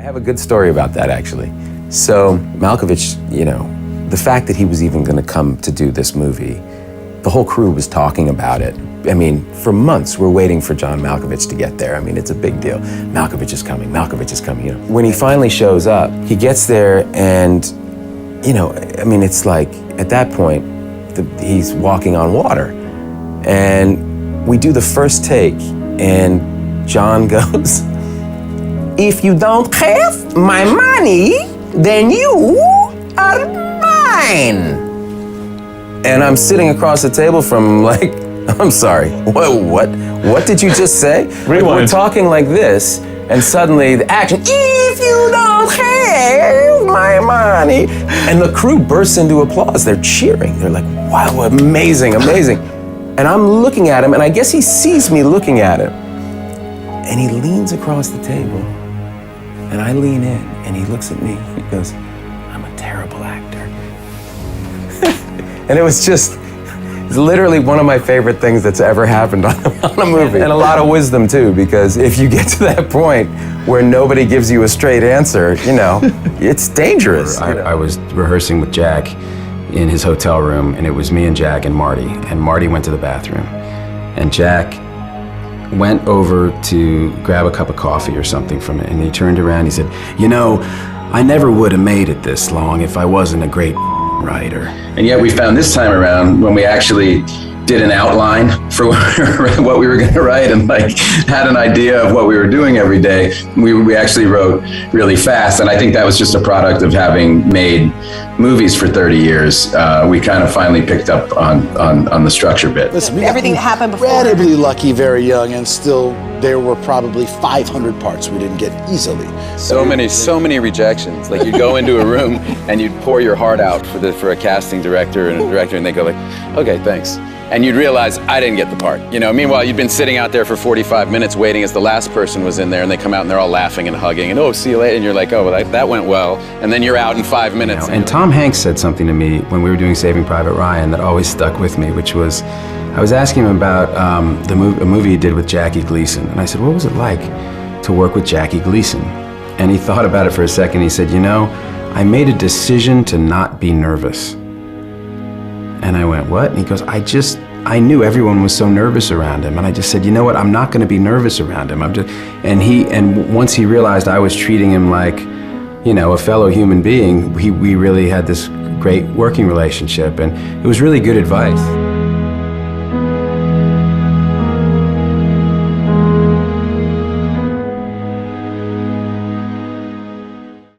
I have a good story about that, actually. So Malkovich, you know, the fact that he was even going to come to do this movie, the whole crew was talking about it. I mean, for months we're waiting for John Malkovich to get there. I mean, it's a big deal. Malkovich is coming, Malkovich is coming, you know. When he finally shows up, he gets there and, you know, I mean, it's like, at that point, he's walking on water. And we do the first take, and John goes, "If you don't have my money, then you are mine." And I'm sitting across the table from him like, I'm sorry, what did you just say? Rewind. We're talking like this, and suddenly the action, "If you don't have my money." And the crew bursts into applause. They're cheering. They're like, "Wow, amazing, amazing." And I'm looking at him, and I guess he sees me looking at him. And he leans across the table, and I lean in, and he looks at me. He goes, "I'm a terrible actor." And it was just, it's literally one of my favorite things that's ever happened on a movie. And a lot of wisdom too, because if you get to that point where nobody gives you a straight answer, you know, it's dangerous. I was rehearsing with Jack in his hotel room, and it was me and Jack and Marty went to the bathroom. And Jack went over to grab a cup of coffee or something from it, and he turned around, he said, "You know, I never would have made it this long if I wasn't a great writer." And yet we found this time around, when we actually did an outline for what we were going to write and like had an idea of what we were doing every day, we actually wrote really fast. And I think that was just a product of having made movies for 30 years. We kind of finally picked up on the structure bit. Listen, we Everything that happened before. incredibly lucky, very young, and still there were probably 500 parts we didn't get easily. So many rejections. Like, you'd go into a room and you'd pour your heart out for a casting director and a director, and they go like, "Okay, thanks." And you'd realize, I didn't get the part. You know, meanwhile, you'd been sitting out there for 45 minutes waiting as the last person was in there, and they come out and they're all laughing and hugging, and "Oh, see you later." And you're like, "Oh, well, that went well." And then you're out in 5 minutes. And Tom Hanks said something to me when we were doing Saving Private Ryan that always stuck with me, which was, I was asking him about a movie he did with Jackie Gleason. And I said, "What was it like to work with Jackie Gleason?" And he thought about it for a second. He said, "You know, I made a decision to not be nervous." And I went, "What?" And he goes, I knew everyone was so nervous around him. And I just said, "You know what, I'm not gonna be nervous around him." And once he realized I was treating him like, you know, a fellow human being, we really had this great working relationship, and it was really good advice.